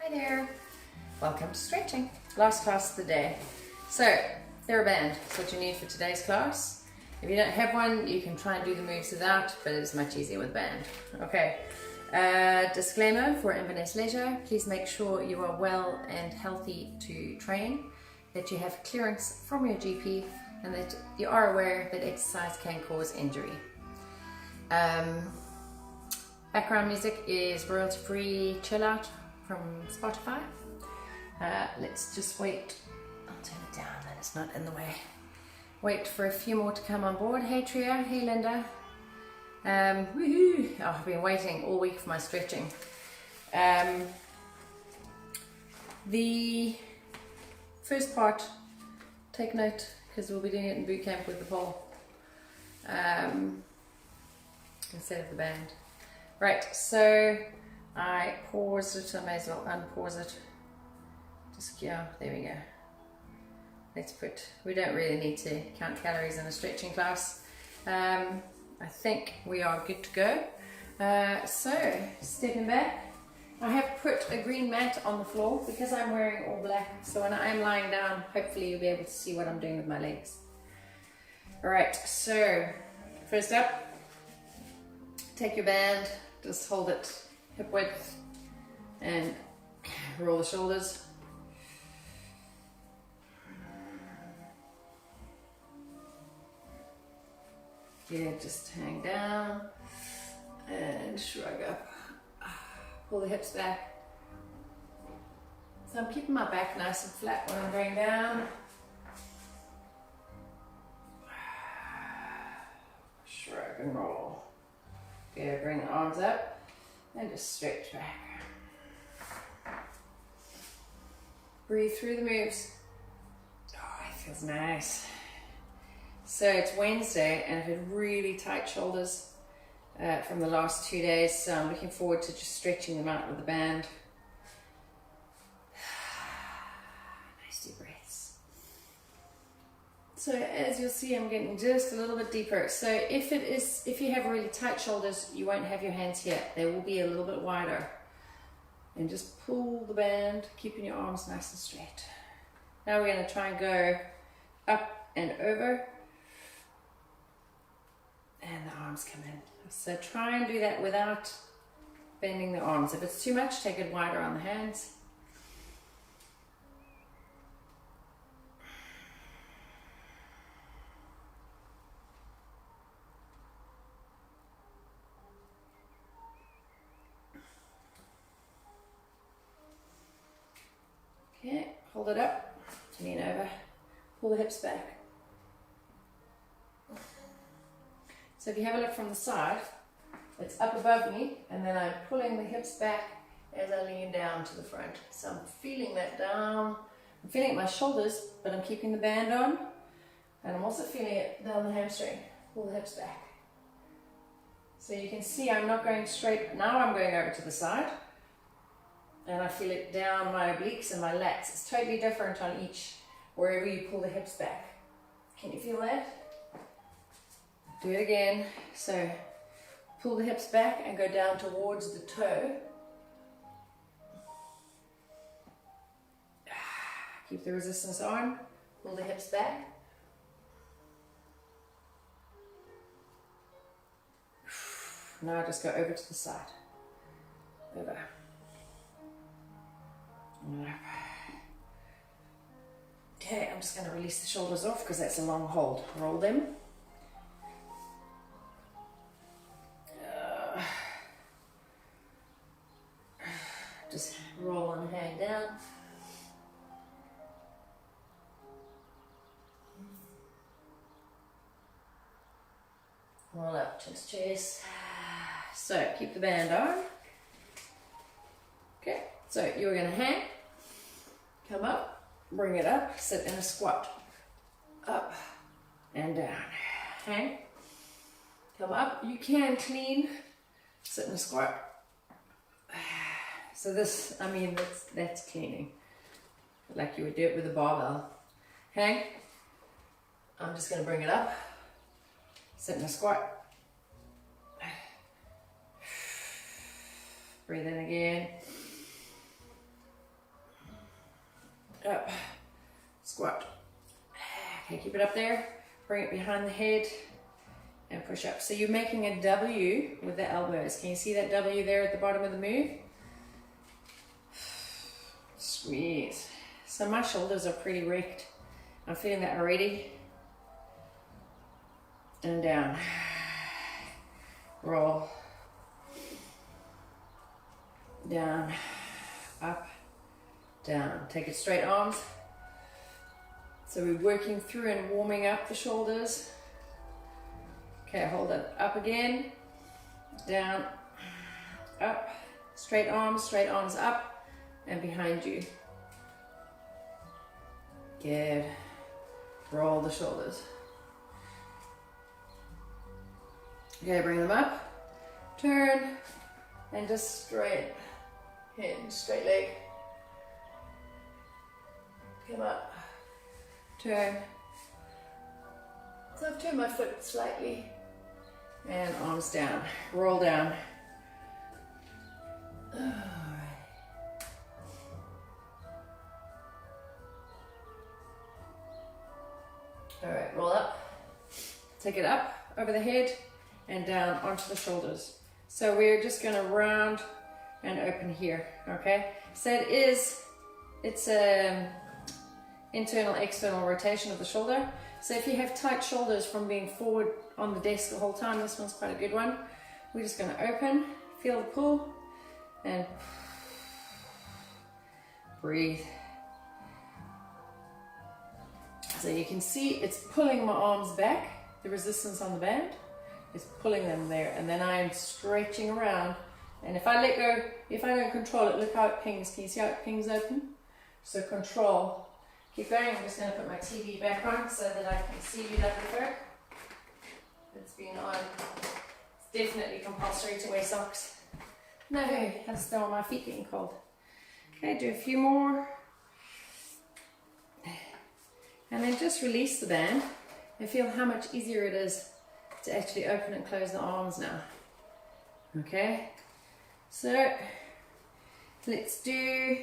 Hi there, welcome to stretching. Last class of the day. So, theraband is what you need for today's class. If you don't have one, you can try and do the moves without, but it's much easier with band. Okay, disclaimer for Inverness Leisure, please make sure you are well and healthy to train, that you have clearance from your GP, and that you are aware that exercise can cause injury. Background music is royalty-free chill out from Spotify. Let's just wait. I'll turn it down, then it's not in the way. Wait for a few more to come on board. Hey Tria, hey Linda. Woohoo! Oh, I've been waiting all week for my stretching. The first part, take note, because we'll be doing it in boot camp with the pole instead of the band. Right, so I pause it, I may as well unpause it. Just, yeah, there we go. Let's put, we don't really need to count calories in a stretching class. I think we are good to go. So, stepping back, I have put a green mat on the floor because I'm wearing all black. So when I am lying down, hopefully you'll be able to see what I'm doing with my legs. Alright, so first up, take your band, just hold it hip width and roll the shoulders. Yeah, just hang down and shrug up. Pull the hips back. So I'm keeping my back nice and flat when I'm going down. Shrug and roll. Okay, bring the arms up and just stretch back. Breathe through the moves. Oh, it feels nice. So it's Wednesday and I've had really tight shoulders from the last 2 days, so I'm looking forward to just stretching them out with the band. Nice deep breaths. So as you'll see, I'm getting just a little bit deeper. So if you have really tight shoulders, you won't have your hands here. They will be a little bit wider. And just pull the band, keeping your arms nice and straight. Now we're going to try and go up and over. And the arms come in. So try and do that without bending the arms. If it's too much, take it wider on the hands. Okay, hold it up, lean over, pull the hips back. So if you have a look from the side, it's up above me, and then I'm pulling the hips back as I lean down to the front. So I'm feeling that down. I'm feeling it in my shoulders, but I'm keeping the band on. And I'm also feeling it down the hamstring. Pull the hips back. So you can see I'm not going straight. Now I'm going over to the side. And I feel it down my obliques and my lats. It's totally different on each, wherever you pull the hips back. Can you feel that? Do it again. So pull the hips back and go down towards the toe. Keep the resistance on. Pull the hips back. Now just go over to the side. Over. And up. Okay, I'm just going to release the shoulders off because that's a long hold. Roll them. Just roll and hang down. Roll up, chest, chest. So keep the band on. Okay, so you're going to hang, come up, bring it up, sit in a squat. Up and down. Hang, come up. You can clean, sit in a squat. So this, I mean, that's cleaning, like you would do it with a barbell. Hang. I'm just going to bring it up, sit in a squat. Breathe in again. up, squat. Okay, keep it up there, bring it behind the head, and push up. So you're making a W with the elbows. Can you see that W there at the bottom of the move? Squeeze. So my shoulders are pretty wrecked. I'm feeling that already. And down. Roll. Down. Up. Down. Take it straight arms. So we're working through and warming up the shoulders. Okay, hold it up again. Down. Up. Straight arms up and behind you. Good. Roll the shoulders. Okay, bring them up. Turn. And just straight head, straight leg. Come up. Turn. So I've turned my foot slightly. And arms down. Roll down. Alright, roll up. Take it up over the head and down onto the shoulders. So we're just going to round and open here, okay? So it's a internal, external rotation of the shoulder. So if you have tight shoulders from being forward on the desk the whole time, this one's quite a good one. We're just going to open, feel the pull, and breathe. So you can see it's pulling my arms back, the resistance on the band is pulling them there, and then I am stretching around, and if I let go, if I don't control it, look how it pings. Can you see how it pings open? So control. Keep going. I'm just going to put my TV back on so that I can see you that work. It's been on. It's definitely compulsory to wear socks. No, that's still my feet getting cold. Okay, do a few more. And then just release the band and feel how much easier it is to actually open and close the arms now. Okay, so let's do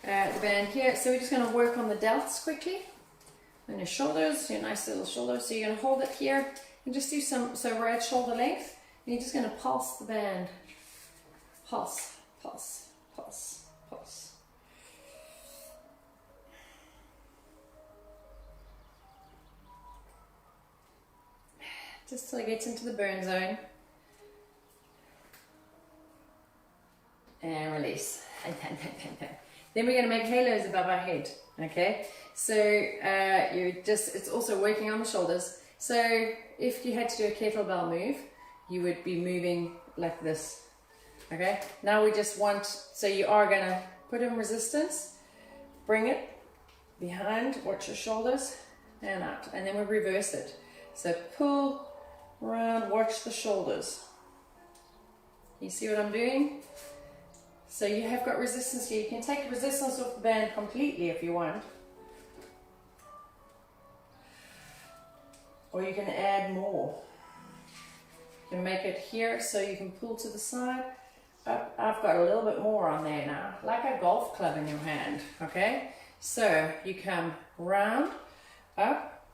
the band here. So we're just going to work on the delts quickly. And your shoulders, your nice little shoulders. So you're going to hold it here and just do some, so we're at shoulder length. And you're just going to pulse the band. Pulse, pulse, pulse, pulse. Just till it gets into the burn zone. And release. Then we're going to make halos above our head. Okay, so it's also working on the shoulders. So if you had to do a kettlebell move, you would be moving like this. Okay, now we just want, so you are going to put in resistance, bring it behind, watch your shoulders, and out. And then we reverse it. So pull, around, watch the shoulders. You see what I'm doing? So you have got resistance here. You can take resistance off the band completely if you want. Or you can add more. You can make it here so you can pull to the side. I've got a little bit more on there now, like a golf club in your hand, okay? So you come round, up,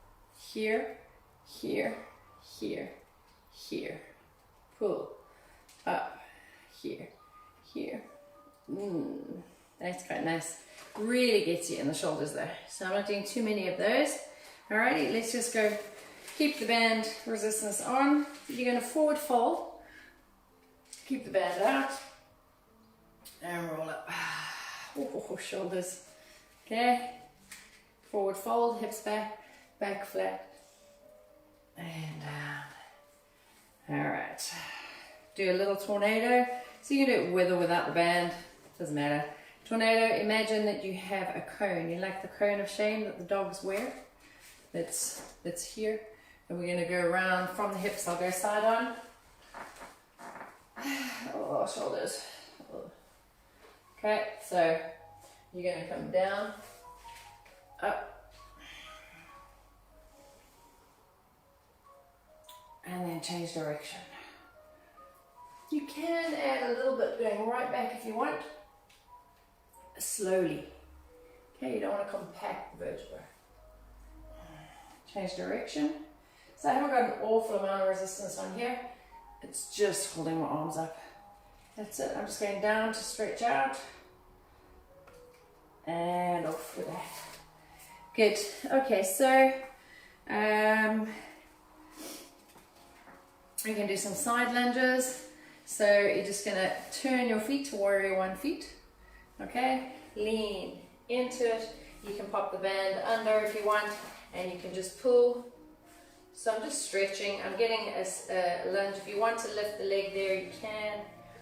here, here, here, here, pull, up, here, here. That's quite nice. Really gets you in the shoulders there. So I'm not doing too many of those. Alrighty, let's just go. Keep the band resistance on. You're going to forward fold. Keep the band out. And roll up. Oh, shoulders. Okay. Forward fold, hips back, back flat. And down. Alright. Do a little tornado. So you can do it with or without the band. Doesn't matter. Tornado, imagine that you have a cone. You like the cone of shame that the dogs wear. That's here. And we're going to go around from the hips. I'll go side on. Oh, shoulders. Okay, so you're going to come down, up, and then change direction. You can add a little bit going right back if you want, slowly. Okay, you don't want to compact the vertebra. Change direction. So I haven't got an awful amount of resistance on here. It's just holding my arms up. That's it. I'm just going down to stretch out. And off with that. Good. Okay, so we can do some side lunges. So you're just going to turn your feet to warrior 1 feet. Okay, lean into it. You can pop the band under if you want, and you can just pull. So I'm just stretching. I'm getting a lunge. If you want to lift the leg there, you can,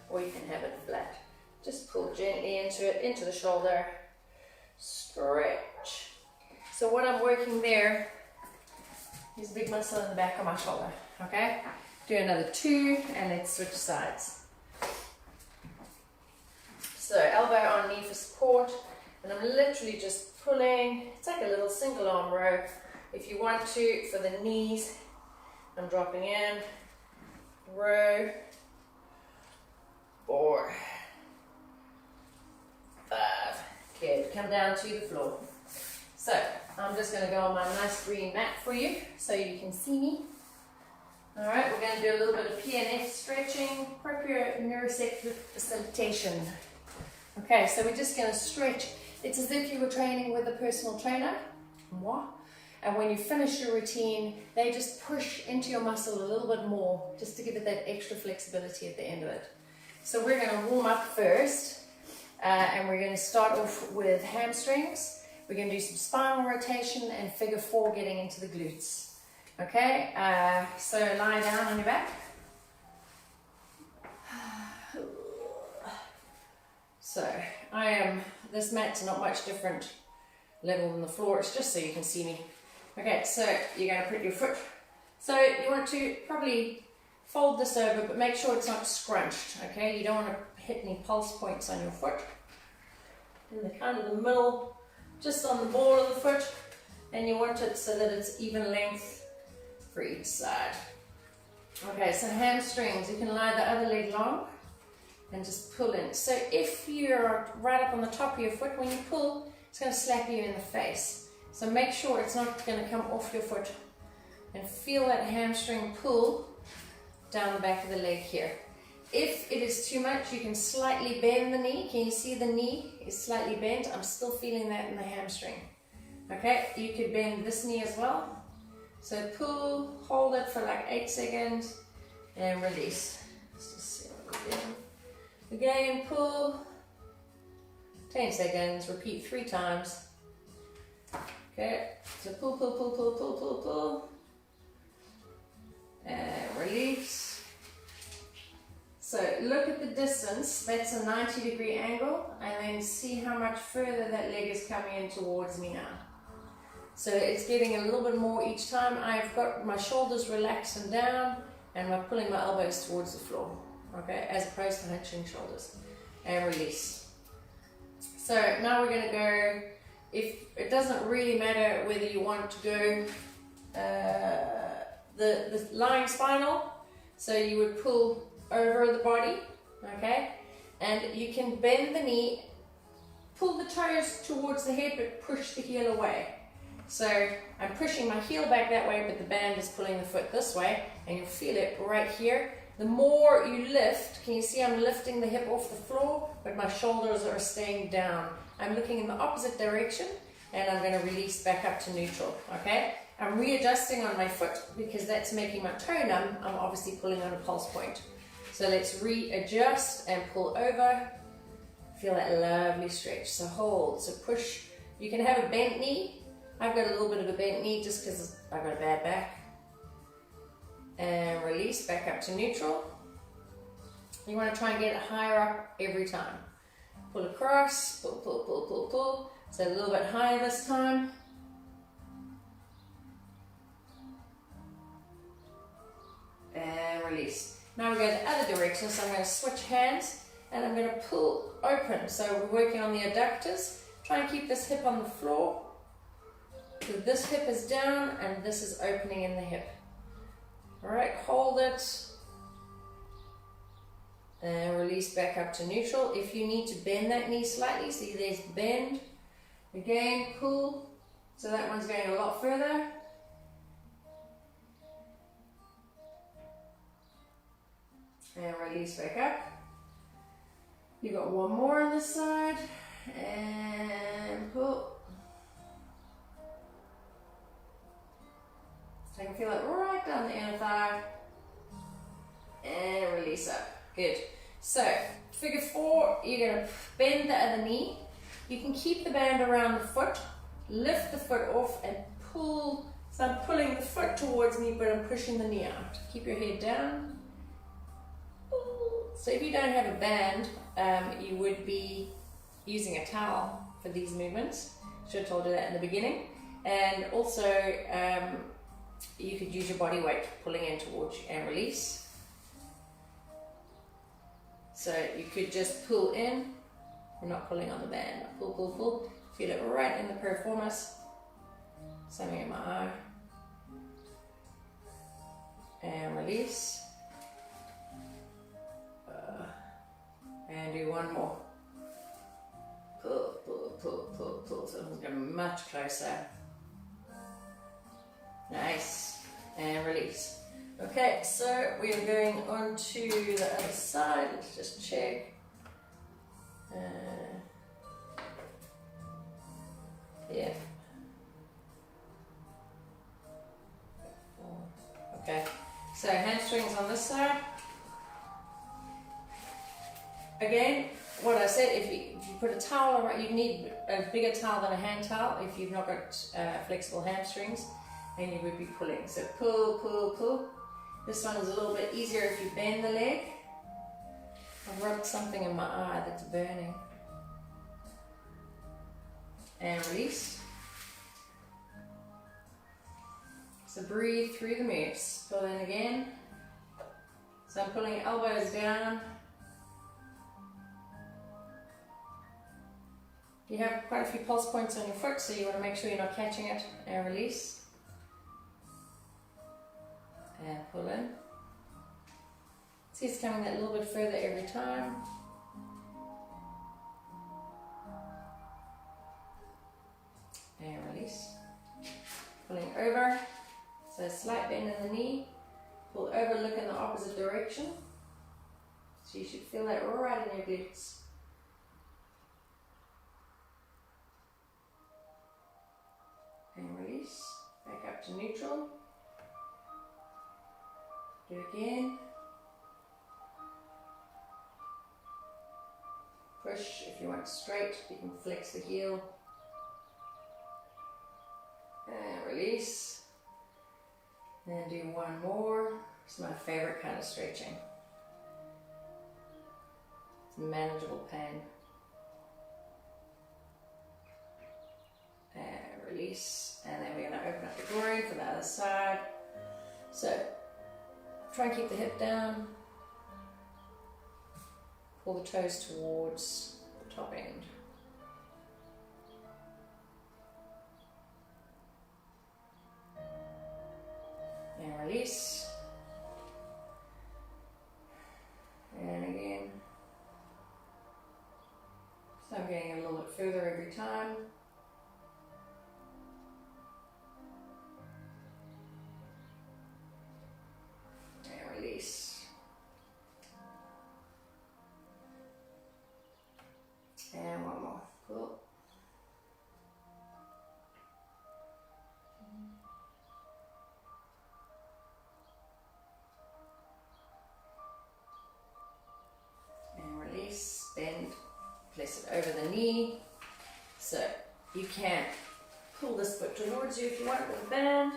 or you can have it flat. Just pull gently into it, into the shoulder. Stretch. So what I'm working there is a big muscle in the back of my shoulder. Okay, do another 2, and let's switch sides. So elbow on knee for support, and I'm literally just pulling. It's like a little single arm row. If you want to, for the knees, I'm dropping in, row, 4, 5, good, come down to the floor. So I'm just going to go on my nice green mat for you so you can see me. Alright, we're going to do a little bit of PNF stretching, proprioceptive facilitation. Okay, so we're just going to stretch. It's as if you were training with a personal trainer. Moi. And when you finish your routine, they just push into your muscle a little bit more, just to give it that extra flexibility at the end of it. So we're going to warm up first, and we're going to start off with hamstrings. We're going to do some spinal rotation and figure 4 getting into the glutes. Okay, so lie down on your back. So this mat's not much different level than the floor, it's just so you can see me. Okay, so you're going to put your foot, so you want to probably fold this over, but make sure it's not scrunched, okay? You don't want to hit any pulse points on your foot. In the kind of the middle, just on the ball of the foot, and you want it so that it's even length for each side. Okay, so hamstrings, you can lie the other leg long and just pull in. So if you're right up on the top of your foot, when you pull, it's going to slap you in the face. So make sure it's not going to come off your foot, and feel that hamstring pull down the back of the leg here. If it is too much, you can slightly bend the knee. Can you see the knee is slightly bent? I'm still feeling that in the hamstring. Okay, you could bend this knee as well. So pull, hold it for like 8 seconds, and release. Let's just see what we're doing. Again, pull, 10 seconds, repeat 3 times. Okay, so pull, pull, pull, pull, pull, pull, pull, and release. So look at the distance, that's a 90-degree angle, and then see how much further that leg is coming in towards me now. So it's getting a little bit more each time. I've got my shoulders relaxed and down, and I'm pulling my elbows towards the floor, okay, as opposed to hunching shoulders, and release. So now we're going to go, if it doesn't really matter whether you want to go the lying spinal, so you would pull over the body, okay, and you can bend the knee, pull the toes towards the head, but push the heel away. So I'm pushing my heel back that way, but the band is pulling the foot this way, and you'll feel it right here. The more you lift, can you see I'm lifting the hip off the floor, but my shoulders are staying down. I'm looking in the opposite direction, and I'm going to release back up to neutral, okay? I'm readjusting on my foot because that's making my toe numb. I'm obviously pulling on a pulse point. So let's readjust and pull over. Feel that lovely stretch. So hold, so push. You can have a bent knee. I've got a little bit of a bent knee just because I've got a bad back. And release back up to neutral. You want to try and get it higher up every time. Pull across, pull, pull, pull, pull, pull. So a little bit higher this time. And release. Now we go the other direction, so I'm going to switch hands and I'm going to pull open. So we're working on the adductors. Try and keep this hip on the floor. So this hip is down and this is opening in the hip. Alright, hold it. And release back up to neutral. If you need to bend that knee slightly, see there's the bend. Again, pull. So that one's going a lot further. And release back up. You've got one more on this side. And pull. So I can feel it right down the inner thigh. And release up. Good. So, figure 4, you're going to bend the other knee. You can keep the band around the foot, lift the foot off and pull. So I'm pulling the foot towards me, but I'm pushing the knee out. Keep your head down. So if you don't have a band, you would be using a towel for these movements. Should have told you that in the beginning. And also, you could use your body weight pulling in towards you and release. So you could just pull in. We're not pulling on the band. Pull, pull, pull. Feel it right in the piriformis. Something in my eye. And release. And do one more. Pull, pull, pull, pull, pull. So I'm going much closer. Nice. And release. Okay, so we are going on to the other side. Let's just check. Yeah. Okay, so hamstrings on this side. Again, what I said, if you put a towel around, you need a bigger towel than a hand towel if you've not got flexible hamstrings, and you would be pulling. So pull, pull, pull. This one is a little bit easier if you bend the leg. I've rubbed something in my eye that's burning. And release. So breathe through the moves. Pull in again. So I'm pulling elbows down. You have quite a few pulse points on your foot, so you want to make sure you're not catching it. And release. And pull in. See, it's coming that little bit further every time. And release. Pulling over. So a slight bend in the knee. Pull over, look in the opposite direction. So you should feel that right in your glutes. And release. Back up to neutral. Do it again. Push if you want straight, you can flex the heel. And release. And do one more. It's my favorite kind of stretching. It's manageable pain. And release. And then we're going to open up the groin for the other side. So try and keep the hip down. Pull the toes towards the top end. And release. And again. So I'm getting a little bit further every time. And release. And one more. Cool. And release, bend, place it over the knee. So you can pull this foot towards you if you want with a band,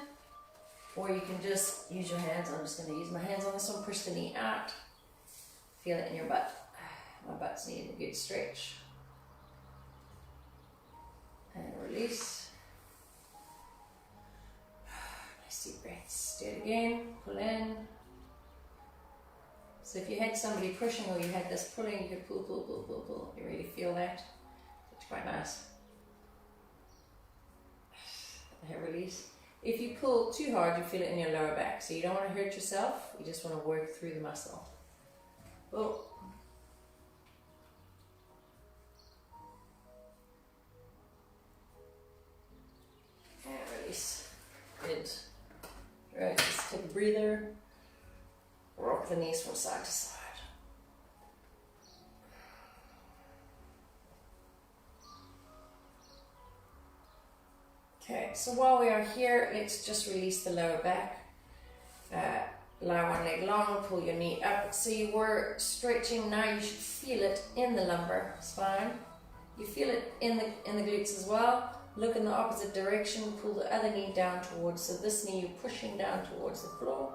or you can just use your hands. I'm just going to use my hands on this one, push the knee out. Feel it in your butt. My butt's needing a good stretch. And release. Nice deep breaths. Do it again. Pull in. So if you had somebody pushing or you had this pulling, you could pull, pull, pull, pull, pull. You really feel that. It's quite nice. And release. If you pull too hard, you feel it in your lower back. So you don't want to hurt yourself. You just want to work through the muscle. Pull. breather. Rock the knees from side to side. Okay, so while we are here, let's just release the lower back. Lie one leg long, pull your knee up. So you were stretching, now you should feel it in the lumbar spine. You feel it in the glutes as well. Look in the opposite direction, pull the other knee down towards, so this knee you're pushing down towards the floor.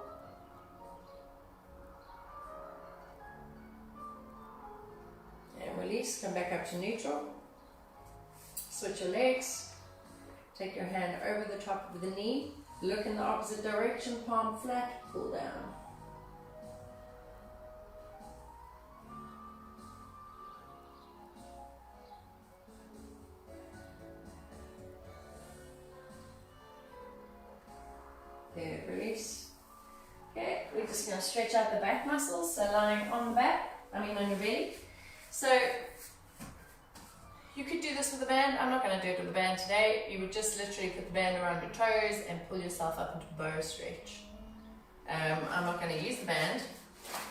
And release, come back up to neutral. Switch your legs. Take your hand over the top of the knee, look in the opposite direction, palm flat, pull down. Good, release. Okay, we're just going to stretch out the back muscles, so lying on the back, on your belly. So you could do this with a band. I'm not going to do it with a band today. You would just literally put the band around your toes and pull yourself up into bow stretch. I'm not going to use the band.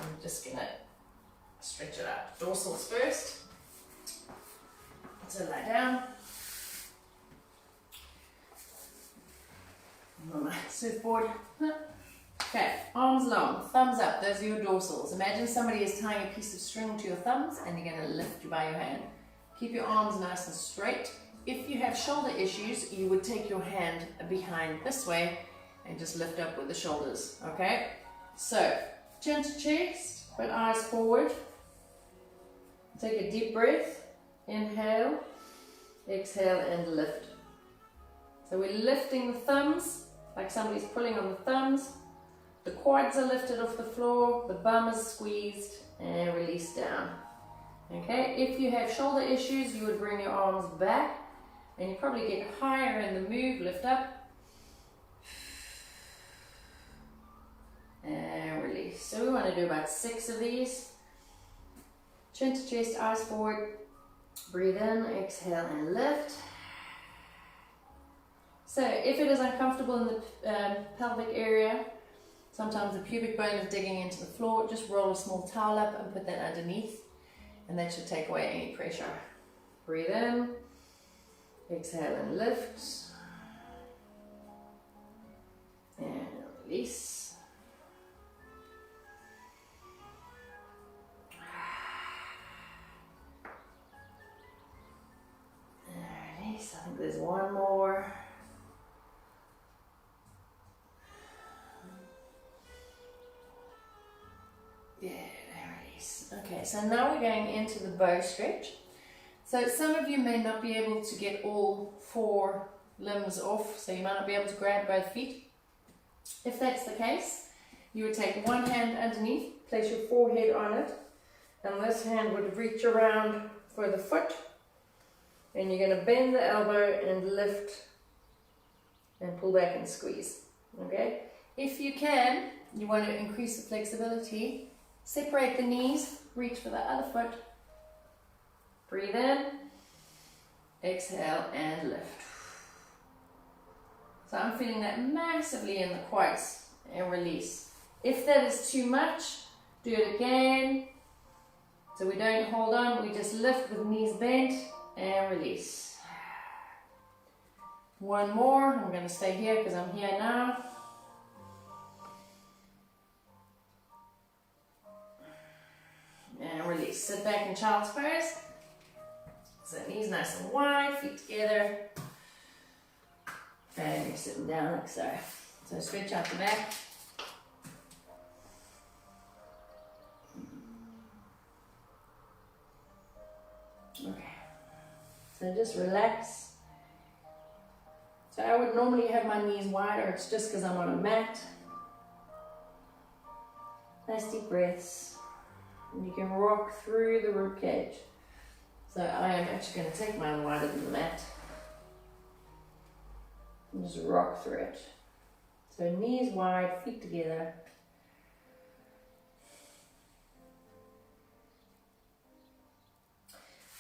I'm just going to stretch it out. Dorsals first. So lie down. On my surfboard. Okay, arms long, thumbs up. Those are your dorsals. Imagine somebody is tying a piece of string to your thumbs and you're going to lift you by your hand. Keep your arms nice and straight. If you have shoulder issues, you would take your hand behind this way and just lift up with the shoulders, okay? So, chin to chest, but eyes forward. Take a deep breath. Inhale, exhale, and lift. So we're lifting the thumbs, like somebody's pulling on the thumbs. The quads are lifted off the floor, the bum is squeezed, and release down. Okay, if you have shoulder issues, you would bring your arms back and you probably get higher in the move, lift up and release. So we want to do about 6 of these. Chin to chest, eyes forward, breathe in, exhale and lift. So if it is uncomfortable in the pelvic area, sometimes the pubic bone is digging into the floor, just roll a small towel up and put that underneath. And that should take away any pressure. Breathe in, exhale and lift, and release. And release, I think there's one more. Yeah. Okay, so now we're going into the bow stretch. So some of you may not be able to get all 4 limbs off, so you might not be able to grab both feet. If that's the case, you would take one hand underneath, place your forehead on it, and this hand would reach around for the foot, and you're going to bend the elbow and lift and pull back and squeeze. Okay? If you can, you want to increase the flexibility. Separate the knees, reach for the other foot. Breathe in, exhale and lift. So I'm feeling that massively in the quads and release. If that is too much, do it again. So we don't hold on, we just lift with knees bent and release. One more, I'm going to stay here because I'm here now. And release. Sit back in child's pose. So knees nice and wide, feet together. And you're sitting down like so. So stretch out the back. Okay. So just relax. So I would normally have my knees wider. It's just because I'm on a mat. Nice deep breaths. And you can rock through the rib cage. So I am actually going to take mine wider than the mat. And just rock through it. So knees wide, feet together.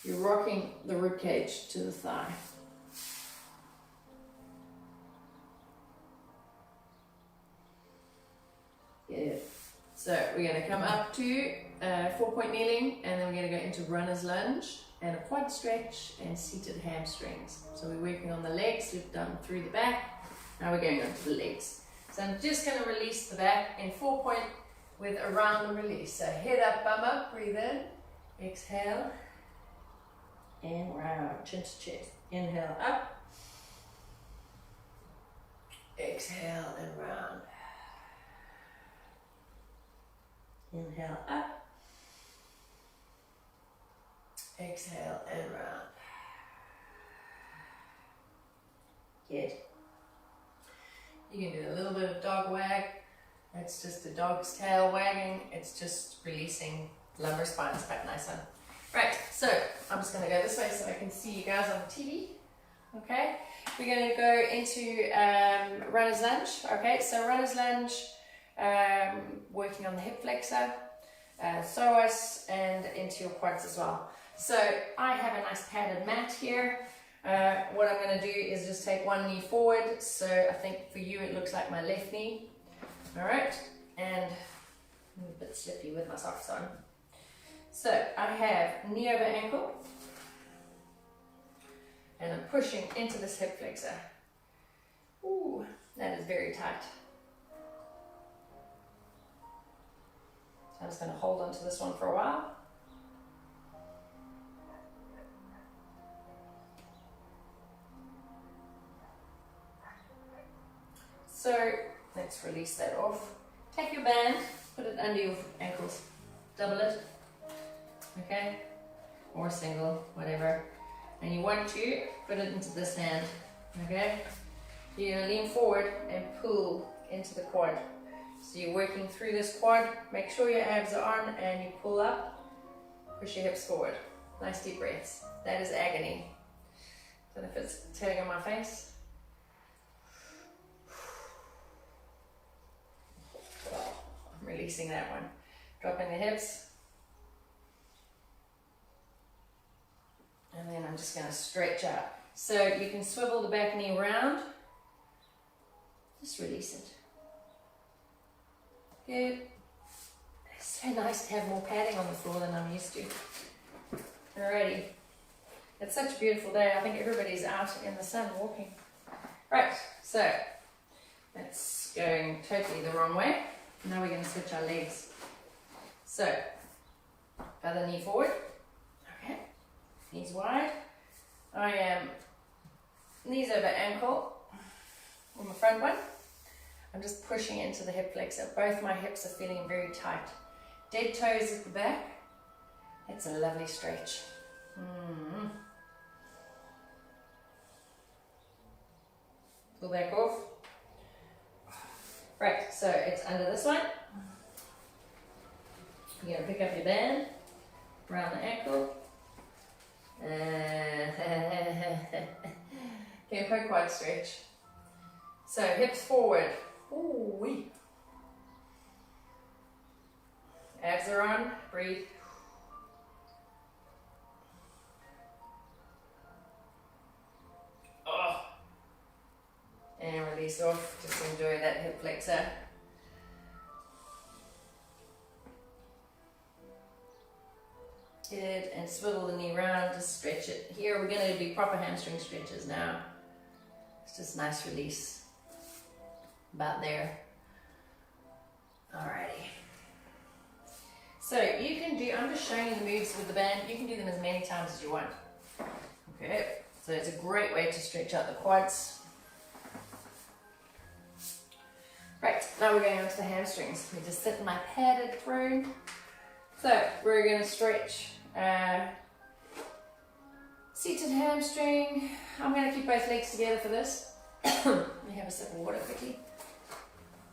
You're rocking the rib cage to the thigh. Good. So we're going to come up to 4-point kneeling, and then we're going to go into runner's lunge and a quad stretch and seated hamstrings. So we're working on the legs, loop down through the back. Now we're going on to the legs. So I'm just going to release the back in 4-point with a round and release. So head up, bum up, breathe in, exhale, and round, chin to chest. Inhale up, exhale and round. Inhale up, exhale and round. Good. You can do a little bit of dog wag. It's just the dog's tail wagging. It's just releasing lumbar spine. It's quite nice one. Right, so I'm just going to go this way so I can see you guys on TV. Okay, we're going to go into runner's lunge. Okay, so runner's lunge, working on the hip flexor, psoas, and into your quads as well. So I have a nice padded mat here. What I'm going to do is just take one knee forward. So I think for you it looks like my left knee. All right, and I'm a bit slippy with my socks on. So I have knee over ankle, and I'm pushing into this hip flexor. Ooh, that is very tight. So I'm just going to hold on to this one for a while. So let's release that off. Take your band, put it under your ankles, double it, okay, or single, whatever. And you want to put it into this hand, okay? You're going to lean forward and pull into the quad. So you're working through this quad, make sure your abs are on, and you pull up, push your hips forward. Nice deep breaths. That is agony. Don't know if it's telling on my face. I'm releasing that one. Dropping the hips. And then I'm just going to stretch out. So you can swivel the back knee round. Just release it. Good. It's so nice to have more padding on the floor than I'm used to. Alrighty. It's such a beautiful day. I think everybody's out in the sun walking. Right, so that's going totally the wrong way. Now we're going to switch our legs. So, other knee forward. Okay. Knees wide. I am knees over ankle on the front one. I'm just pushing into the hip flexor. Both my hips are feeling very tight. Dead toes at the back. It's a lovely stretch. Pull back off. Right, so it's under this one. You're going to pick up your band around the ankle. Okay, quad stretch. So hips forward. Ooh wee. Abs are on. Breathe. Oh. And release off. Just enjoy that hip flexor. Good, and swivel the knee round, just stretch it. Here we're going to do proper hamstring stretches now. It's just nice release. About there. Alrighty. So you can do, I'm just showing you the moves with the band. You can do them as many times as you want. Okay, so it's a great way to stretch out the quads. Right, now we're going on to the hamstrings. We just sit in my padded throne. So we're going to stretch seated hamstring. I'm going to keep both legs together for this. Let me have a sip of water quickly.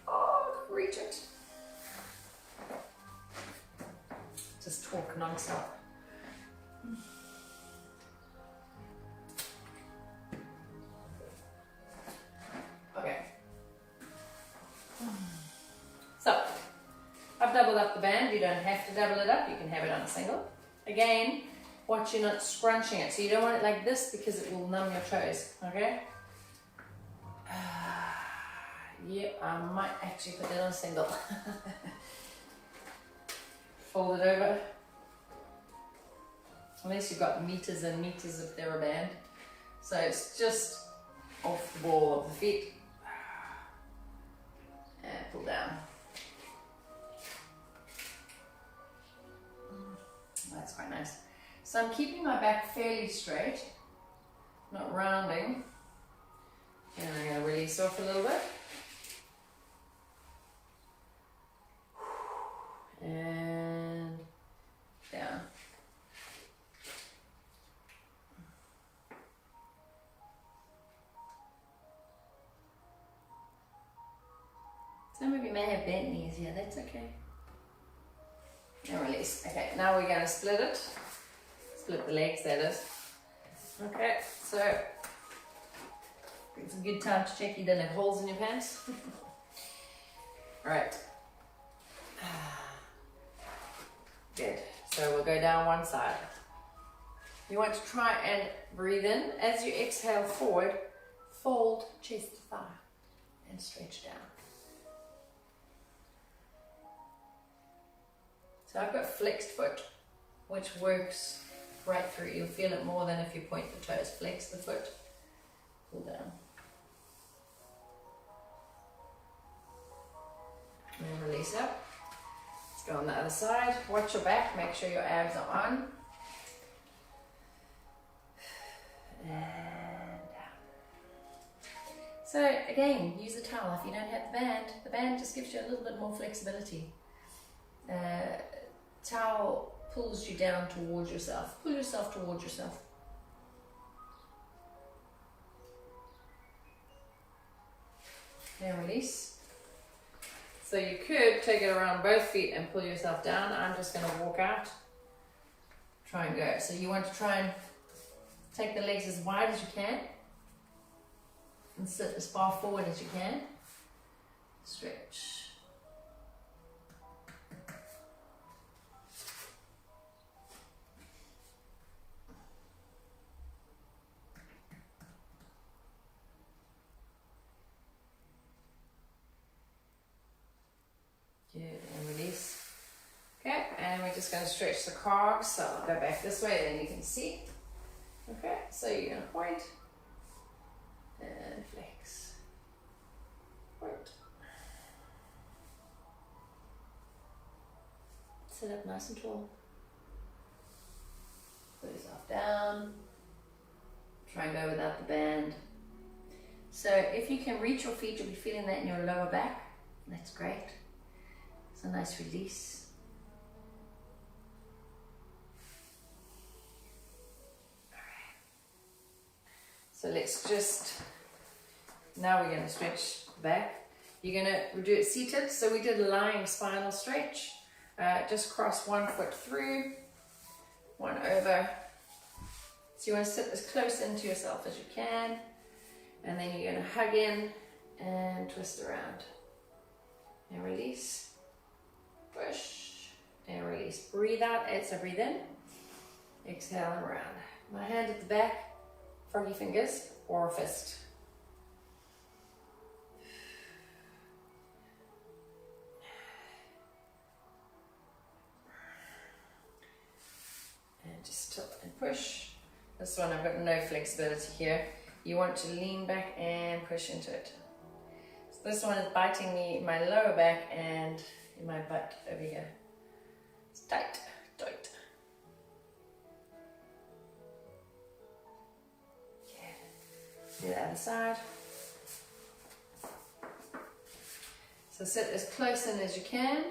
Oh, reach it. Just talk non-stop. Okay. So, I've doubled up the band. You don't have to double it up. You can have it on a single. Again, watch you're not scrunching it. So you don't want it like this because it will numb your toes. Okay? Yep, I might actually put that on single. Fold it over. Unless you've got meters and meters of theraband. So it's just off the ball of the feet. And pull down. That's quite nice. So I'm keeping my back fairly straight, not rounding. And I'm going to release off a little bit. And down. Some of you may have bent knees here, that's okay. And release. Okay, now we're going to split it. Split the legs, that is. Okay, so it's a good time to check you don't have holes in your pants. Alright. Good. So we'll go down one side. You want to try and breathe in. As you exhale forward, fold chest to thigh and stretch down. So I've got flexed foot, which works right through. You'll feel it more than if you point the toes. Flex the foot, pull down. And release up. Let's go on the other side. Watch your back, make sure your abs are on. And down. So again, use a towel if you don't have the band. The band just gives you a little bit more flexibility. Towel pulls you down towards yourself. Pull yourself towards yourself. And release. So you could take it around both feet and pull yourself down. I'm just going to walk out. Try and go. So you want to try and take the legs as wide as you can. And sit as far forward as you can. Stretch. Good, and release. Okay, and we're just going to stretch the calves. So I'll go back this way, then you can see. Okay, so you're going to point and flex. Point. Sit up nice and tall. Put yourself down. Try and go without the band. So if you can reach your feet, you'll be feeling that in your lower back. That's great. It's a nice release. Alright. So let's just, now we're going to stretch back. You're going to do it seated. So we did a lying spinal stretch. Just cross one foot through, one over. So you want to sit as close into yourself as you can. And then you're going to hug in and twist around. And release. Push and release. Breathe out, so breathe in. Exhale and around. My hand at the back, froggy fingers or a fist. And just tilt and push. This one I've got no flexibility here. You want to lean back and push into it. So this one is biting me in my lower back and in my butt over here. It's tight, tight. Okay. Do the other side. So sit as close in as you can,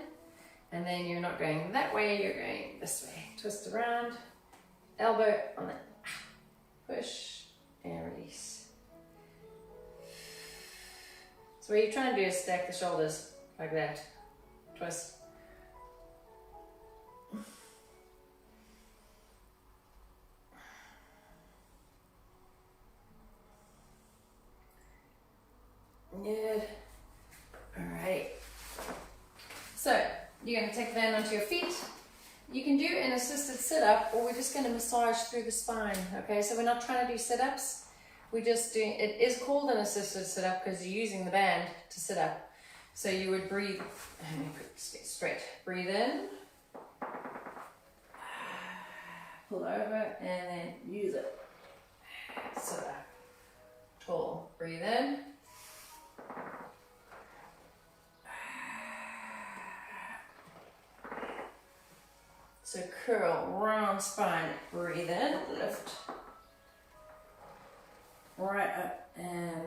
and then you're not going that way, you're going this way. Twist around, elbow on it, push and release. So what you're trying to do is stack the shoulders like that. Twist. Good. Alrighty. So you're going to take the band onto your feet. You can do an assisted sit-up, or we're just going to massage through the spine. Okay, so we're not trying to do sit-ups. we're just doing, it is called an assisted sit-up because you're using the band to sit up. So you would breathe, let me put it straight, breathe in, pull over, and then use it. Sit up, tall, breathe in. So curl, round spine, breathe in, lift. Right up and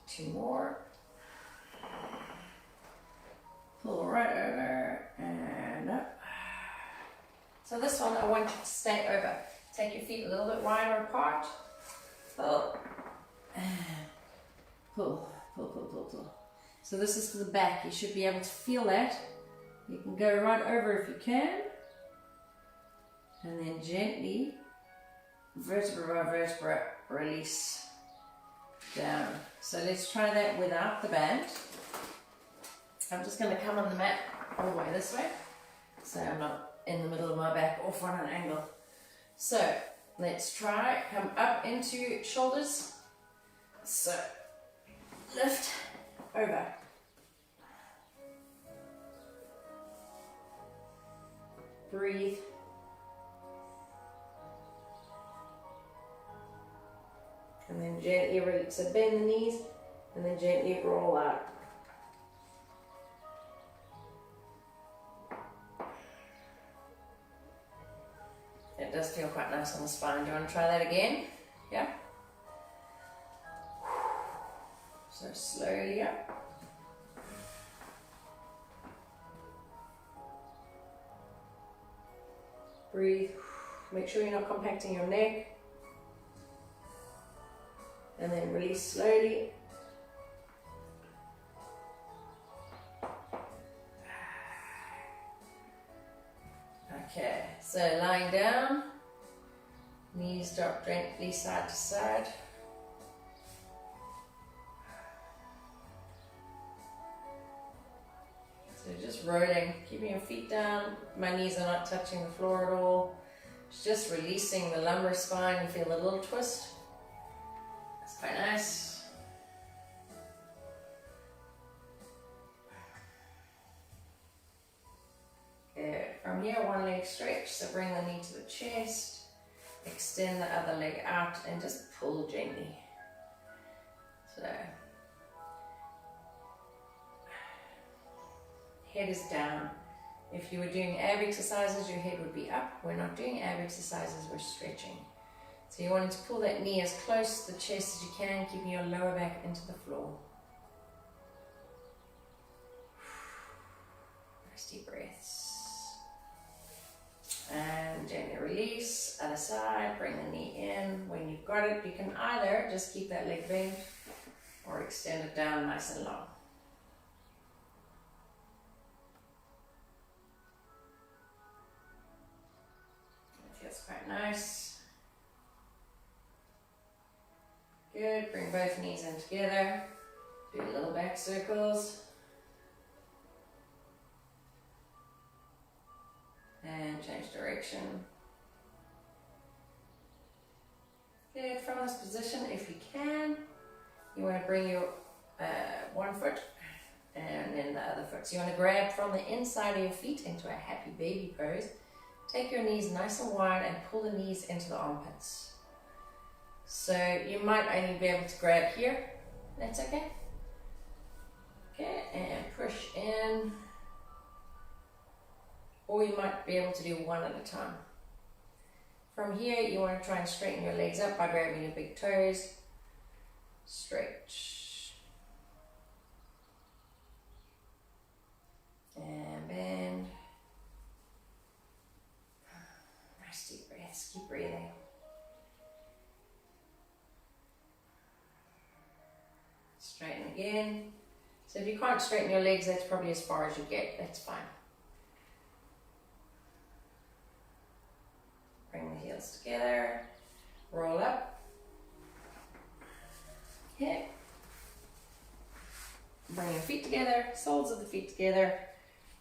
two more. Pull right over and up. So this one I want you to stay over. Take your feet a little bit wider apart. Pull and pull, pull, pull, pull, pull. So this is for the back. You should be able to feel that. You can go right over if you can. And then gently, vertebra by vertebra, release down. So let's try that without the band. I'm just going to come on the mat all the way this way, so I'm not in the middle of my back off on an angle. So let's try, come up into shoulders. So lift, over. Breathe. And then gently release. So bend the knees and then gently roll out. It does feel quite nice on the spine. Do you want to try that again? Yeah? So slowly up. Breathe. Make sure you're not compacting your neck. And then release slowly. Okay, so lying down, knees drop gently side to side. So just rolling, keeping your feet down. My knees are not touching the floor at all. It's just releasing the lumbar spine. You feel a little twist. That's quite nice. Good. From here, one leg stretch, so bring the knee to the chest, extend the other leg out and just pull gently. So, head is down. If you were doing ab exercises, your head would be up. We're not doing ab exercises, we're stretching. So you want to pull that knee as close to the chest as you can, keeping your lower back into the floor. Nice deep breaths. And gently release, other side, bring the knee in. When you've got it, you can either just keep that leg bent or extend it down nice and long. It feels quite nice. Good, bring both knees in together. Do little back circles. And change direction. Good, from this position, if you can, you want to bring your one foot and then the other foot. So you want to grab from the inside of your feet into a happy baby pose. Take your knees nice and wide and pull the knees into the armpits. So you might only be able to grab here. That's okay. Okay, and push in. Or you might be able to do one at a time. From here, you want to try and straighten your legs up by grabbing your big toes. Stretch. And bend. Nice deep breaths. Keep breathing. Straighten again. So if you can't straighten your legs, that's probably as far as you get. That's fine. Bring the heels together, roll up, okay. Bring your feet together, soles of the feet together.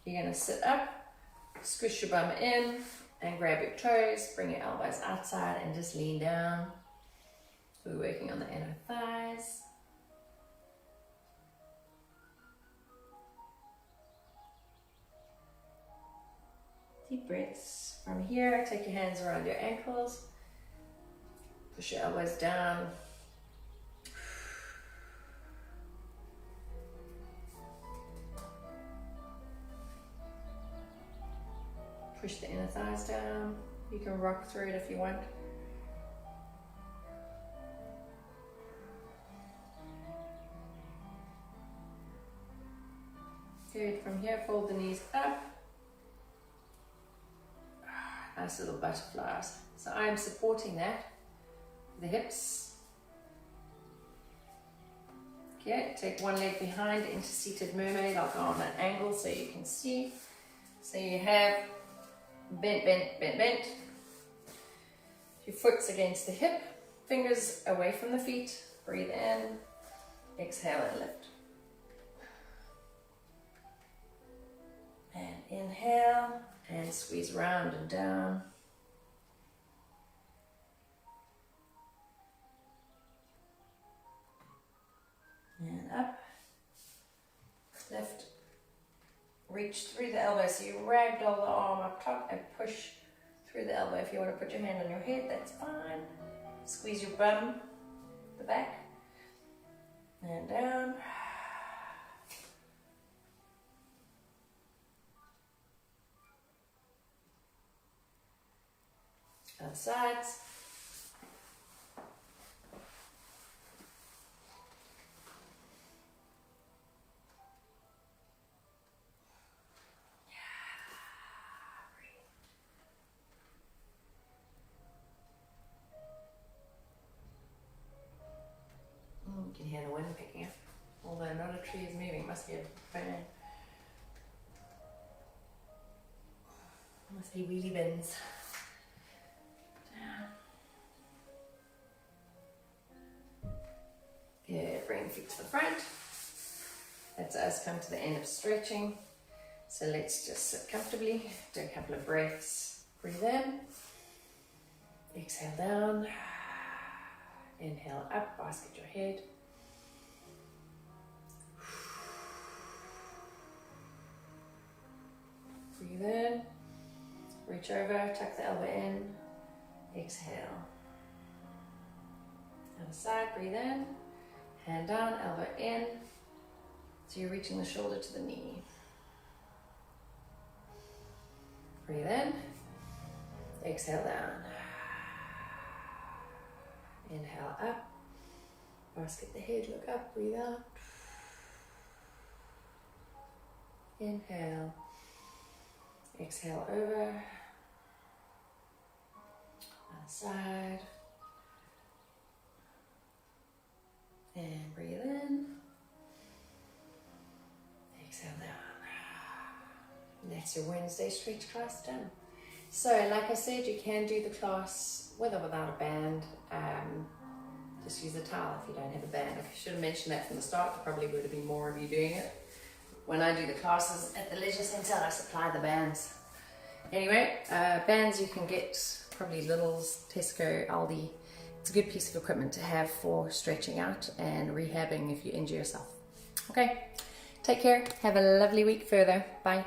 You're going to sit up, squish your bum in, and grab your toes, bring your elbows outside and just lean down. We're working on the inner thighs. Deep breaths. From here, take your hands around your ankles. Push your elbows down. Push the inner thighs down. You can rock through it if you want. Good. From here, fold the knees up. Nice little butterflies. So I am supporting that, the hips. Okay, take one leg behind into seated mermaid. I'll go on an angle so you can see. So you have bent, bent, bent, bent. Your foot's against the hip, fingers away from the feet. Breathe in, exhale and lift. And inhale and squeeze round and down. And up, lift, reach through the elbow. So you ragdoll the arm up top and push through the elbow. If you want to put your hand on your head, that's fine. Squeeze your bum, the back, and down. Other sides. You can hear the wind picking up, although not a tree is moving. It must be a fan. Must be wheelie bins. Good, bring feet to the front. That's us come to the end of stretching. So let's just sit comfortably, do a couple of breaths. Breathe in, exhale down, inhale up, basket your head. Breathe in, reach over, tuck the elbow in, exhale. Other side, breathe in. Hand down, elbow in, so you're reaching the shoulder to the knee. Breathe in, exhale down. Inhale up, basket the head, look up, breathe out. Inhale, exhale over. Other side. And breathe in, exhale down. That's your Wednesday stretch class done. So like I said, you can do the class with or without a band. Just use a towel if you don't have a band. I should have mentioned that from the start. There probably would have been more of you doing it. When I do the classes at the leisure centre, I supply the bands. Anyway, bands you can get probably Lidl's, Tesco, Aldi. It's a good piece of equipment to have for stretching out and rehabbing if you injure yourself. Okay, take care. Have a lovely week further. Bye.